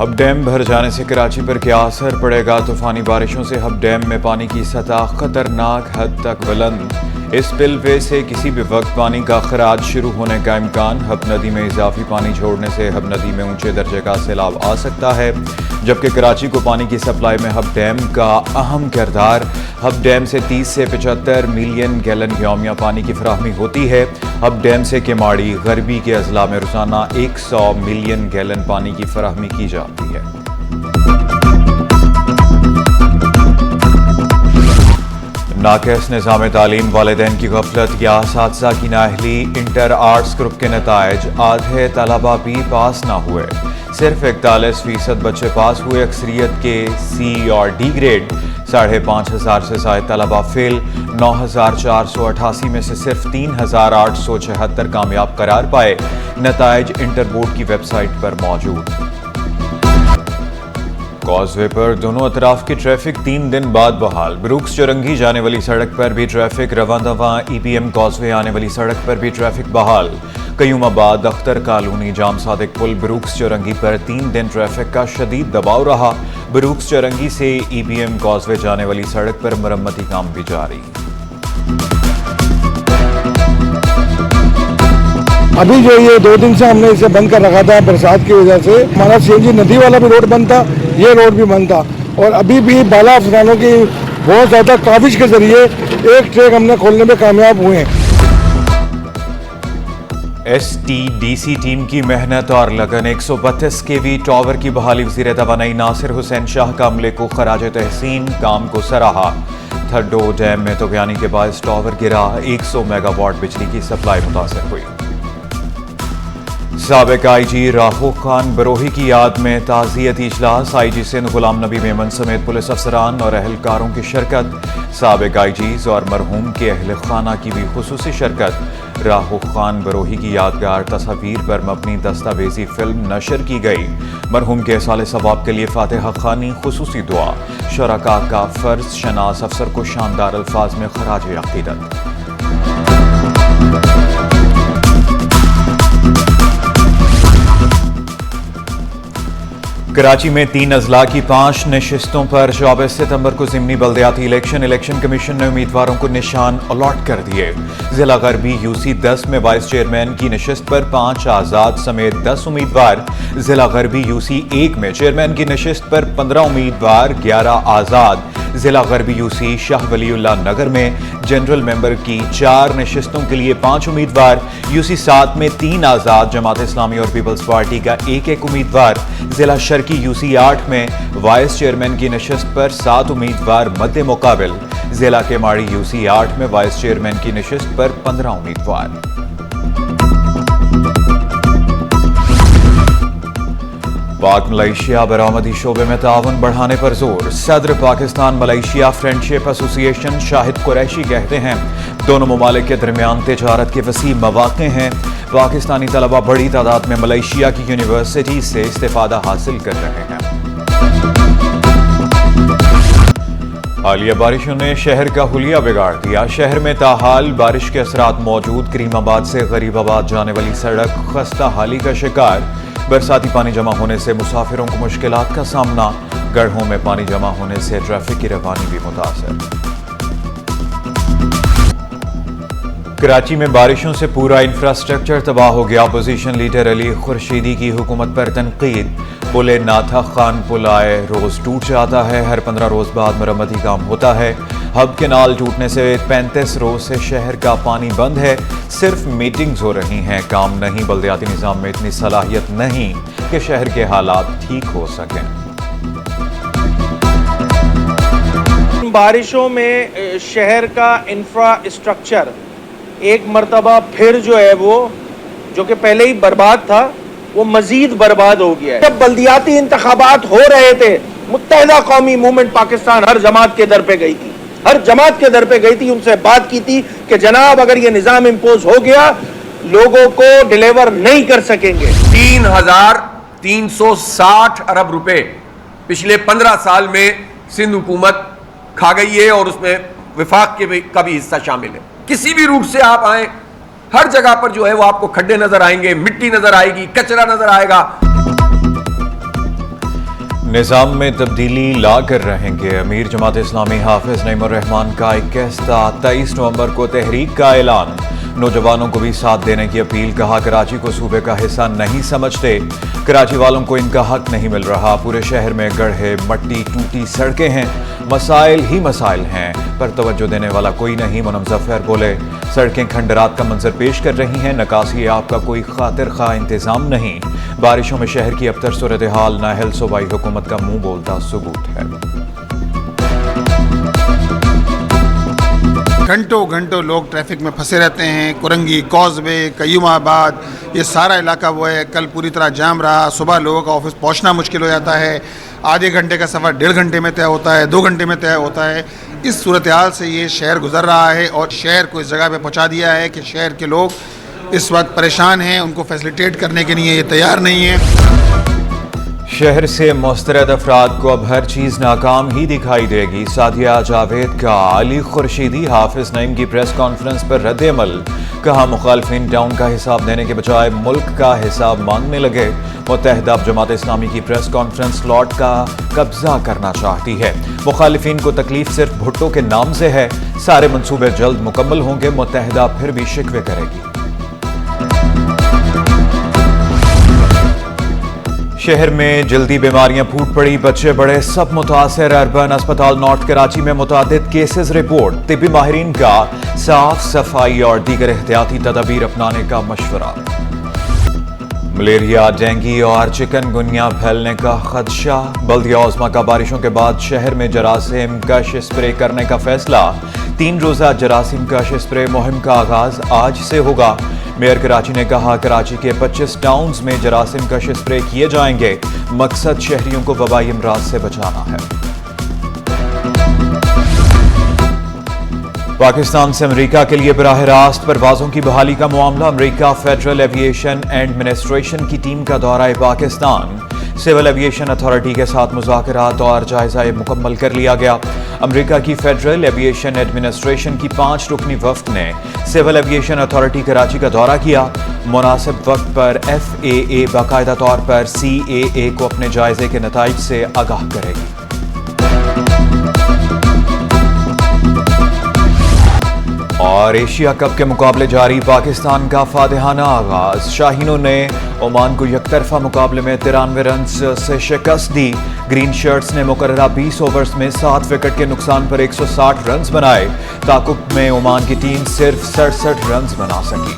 Hub dam भर जाने से कराची पर क्या असर पड़ेगा? तूफानी बारिशों से हब डैम में पानी की सतह खतरनाक हद तक बुलंद। इस स्पिलवे से किसी भी वक्त पानी का खराज शुरू होने का इम्कान। हब नदी में इजाफी पानी छोड़ने से हब नदी में ऊंचे दर्जे का सैलाब आ सकता है, जबकि कराची को पानी की सप्लाई में हब डैम का अहम किरदार। हब डैम से 30 से 75 मिलियन गैलन यौमिया पानी की फराहमी होती है। हब डैम से केमाड़ी गरबी के अजला में रोजाना 100 मिलियन गैलन पानी की फराहमी की जाती है। नाक़िस निज़ाम तालीम, वालिदैन की गफलत या असातिज़ा की नाअहली, इंटर आर्ट्स ग्रुप के नताइज, आधे तलबा भी पास ना हुए। सिर्फ 41% बच्चे पास हुए। अक्सरियत के सी और डी ग्रेड। 5,500 से ज़ायद तलबा फेल। 9,488 में से सिर्फ 3,876 कामयाब करार पाए। नताइज इंटर बोर्ड की वेबसाइट पर मौजूद। कॉजवे पर दोनों अतराफ की ट्रैफिक 3 दिन बाद बहाल। ब्रूक्स चौरंगी जाने वाली सड़क पर भी ट्रैफिक रवां-दवां। EPM कॉजवे आने वाली सड़क पर भी ट्रैफिक बहाल। कयूमाबाद अख्तर कॉलोनी जाम सादिक पुल ब्रूक्स चौरंगी पर 3 दिन ट्रैफिक का शदीद दबाव रहा। ब्रूक्स चौरंगी से EPM कॉजवे जाने वाली सड़क पर मरम्मती काम भी जारी। अभी जो ये 2 दिन से हमने इसे बंद कर रखा था बरसात की वजह से। हमारा CNG नदी वाला भी रोड बंद था, ये रोड भी बंद था, और अभी भी बाला अफसानों की बहुत ज़्यादा काविश के जरिए एक ट्रैक हमने खोलने में कामयाब हुए हैं। STDC टीम की मेहनत और लगन। 132 kV टावर की बहाली। वज़ीर तवानाई नासिर हुसैन शाह का अमले को खराज तहसीन, काम को सराहा। थड्डो डैम में तूफ़ानी के बायस टावर गिरा। 100 मेगावाट बिजली की सप्लाई मुतासर हुई। साबिक IG राहू खान बरोही की याद में ताज़ियती इजलास। IG सिंध गुलाम नबी मेमन समेत पुलिस अफसरान और अहलकारों की शिरकत। साबिक IGs और मरहूम के अहल खाना की भी खुसूसी शिरकत। राहू खान बरोही की यादगार तस्वीर पर मबनी दस्तावेजी फिल्म नशर की गई। मरहूम के साले सवाब के लिए फातिहा खानी, खुसूसी दुआ। शुरका का फर्ज शनास अफसर को शानदार अल्फाज में खराज अकीदत। कराची में 3 अजला की 5 नशिस्तों पर 24 सितंबर को ज़िमनी बल्दियाती इलेक्शन कमीशन ने उम्मीदवारों को निशान अलॉट कर दिए। जिला गरबी UC 10 में वाइस चेयरमैन की नशिस्त पर 5 आज़ाद समेत 10 उम्मीदवार। जिला गरबी UC 1 में चेयरमैन की नशिस्त पर 15 उम्मीदवार, 11 आज़ाद। जिला गरबी UC शाह वलीउल्लाह नगर में जनरल मेंबर की 4 नशिस्तों के लिए 5 उम्मीदवार। UC 7 में 3 आज़ाद, जमात इस्लामी और पीपल्स पार्टी का 1-1 उम्मीदवार। जिला शर्की UC 8 में वाइस चेयरमैन की नशिस्त पर 7 उम्मीदवार मद्दे मुकाबिल। जिला केमाड़ी UC 8 में वाइस चेयरमैन की नशिस्त पर 15 उम्मीदवार। पाक मलेशिया बरामदी शोबे में ताउन बढ़ाने पर जोर। सदर Pakistan Malaysia friendship association Shahid Qureshi कहते हैं, दोनों ममालिक के दरमियान तिजारत के वसी मौक़े हैं। पाकिस्तानी तलबा बड़ी तादाद में मलेशिया की यूनिवर्सिटी से इस्तिफादा हासिल कर रहे हैं। हालिया बारिशों ने शहर का हुलिया बिगाड़ दिया। शहर में ताहाल बारिश के असरात मौजूद। करीमाबाद से गरीबाबाद जाने वाली सड़क खस्ता हाली का शिकार। बरसाती पानी जमा होने से मुसाफिरों को मुश्किलात का सामना। गढ़ों में पानी जमा होने से ट्रैफिक की रवानी भी मुतासर। कराची में बारिशों से पूरा इंफ्रास्ट्रक्चर तबाह हो गया। अपोजिशन लीडर अली खुर्शीदी की हुकूमत पर तनकीद। पुल नाथा खान पुल आए रोज टूट जाता है। हर 15 रोज बाद मरम्मती काम होता है। हब केनाल टूटने से 35 रोज से शहर का पानी बंद है। सिर्फ मीटिंग्स हो रही हैं, काम नहीं। बल्दियाती निज़ाम में इतनी सलाहियत नहीं कि शहर के हालात ठीक हो सकें। बारिशों में शहर का इंफ्रास्ट्रक्चर एक मर्तबा फिर जो है वो जो कि पहले ही बर्बाद था, वो मजीद बर्बाद हो गया है। जब बल्दियाती इंतखाबात हो रहे थे, मुत्तहिदा कौमी मूवमेंट पाकिस्तान हर जमात के दर पे गई थी, हर जमात के दर पे गई थी, उनसे बात की थी कि जनाब अगर ये निजाम इम्पोज हो गया, लोगों को डिलीवर नहीं कर सकेंगे। 3,360 अरब रुपए पिछले 15 साल में सिंध हुकूमत खा गई है, और उसमें विफाक का भी हिस्सा शामिल है। किसी भी रूट से आप आए, हर जगह पर जो है वो आपको खड्डे नजर आएंगे, मिट्टी नजर आएगी, कचरा नजर आएगा। निज़ाम में तब्दीली ला कर रहेंगे। अमीर जमात इस्लामी हाफिज नईमुर रहमान का 23 नवंबर को तहरीक का ऐलान। नौजवानों को भी साथ देने की अपील। कहा कराची को सूबे का हिस्सा नहीं समझते, कराची वालों को इनका हक नहीं मिल रहा। पूरे शहर में गड्ढे, मट्टी, टूटी सड़कें हैं, मसाइल ही मसाइल हैं, पर तवज्जो देने वाला कोई नहीं। मुनम ज़फ़र बोले, सड़कें खंडरात का मंजर पेश कर रही हैं, नकासी आपका कोई खातिर खा इंतज़ाम नहीं। बारिशों में शहर की अबतर सूरत हाल नाहल सूबाई हुकूमत का मुंह बोलता सबूत है। घंटों घंटों लोग ट्रैफिक में फंसे रहते हैं। कुरंगी, कॉजवे, कयूमाबाद, ये सारा इलाका वो है, कल पूरी तरह जाम रहा। सुबह लोगों का ऑफिस पहुंचना मुश्किल हो जाता है। आधे घंटे का सफ़र 1.5 घंटे में तय होता है, 2 घंटे में तय होता है। इस सूरत हाल से ये शहर गुजर रहा है और शहर को इस जगह पे पहुंचा दिया है कि शहर के लोग इस वक्त परेशान हैं, उनको फैसिलिटेट करने के लिए ये तैयार नहीं है। शहर से मुस्तरद अफराद को अब हर चीज़ नाकाम ही दिखाई देगी। सादिया जावेद का अली खुर्शीदी हाफिज नईम की प्रेस कॉन्फ्रेंस पर रद्द-ए-अमल। कहा मुखालफिन टाउन का हिसाब देने के बजाय मुल्क का हिसाब मांगने लगे। मुत्तहिदा जमात इस्लामी की प्रेस कॉन्फ्रेंस स्लॉट का कब्जा करना चाहती है। मुखालिफिन को तकलीफ सिर्फ भुट्टो के नाम से है। सारे मंसूबे जल्द मुकम्मल होंगे। मुत्तहिदा फिर भी शिकवे करेगी। शहर में जल्दी बीमारियां फूट पड़ी, बच्चे बड़े सब मुतासर। अर्बन अस्पताल नॉर्थ कराची में मुतादिद केसेस रिपोर्ट। तिब्बी माहिरीन का साफ सफाई और दीगर एहतियाती तदाबीर अपनाने का मशवरा। मलेरिया, डेंगू और चिकनगुनिया फैलने का खदशा। बल्दिया औज़मा का बारिशों के बाद शहर में जरासीम कश स्प्रे करने का फैसला। 3 रोज़ा जरासीम कश स्प्रे मुहिम का आगाज आज से होगा। मेयर कराची ने कहा कराची के 25 टाउन्स में जरासीम कश स्प्रे किए जाएंगे। मकसद शहरियों को वबाई अमराज से बचाना है। पाकिस्तान से अमेरिका के लिए बराह रास्त परवाजों की बहाली का मामला। अमेरिका फेडरल एविएशन एडमिनिस्ट्रेशन की टीम का दौरा पाकिस्तान। सिविल एविएशन अथॉरिटी के साथ मुज़ाकरात और जायजा मुकम्मल कर लिया गया। अमेरिका की फेडरल एविएशन एडमिनिस्ट्रेशन की 5 रुकनी वफ्द ने सिविल एविएशन अथॉरिटी कराची का दौरा किया। मुनासिब वक्त पर FAA बाकायदा तौर पर CAA को अपने जायजे के नताइज से आगाह करेगी। और एशिया कप के मुकाबले जारी, पाकिस्तान का फातिहाना आगाज। शाहीनों ने ओमान को यकतरफा मुकाबले में 93 रन से शिकस्त दी। ग्रीन शर्ट्स ने मुकर्ररा 20 ओवर्स में 7 विकेट के नुकसान पर 160 रन बनाए। ताकुब में ओमान की टीम सिर्फ 67 रन बना सकी।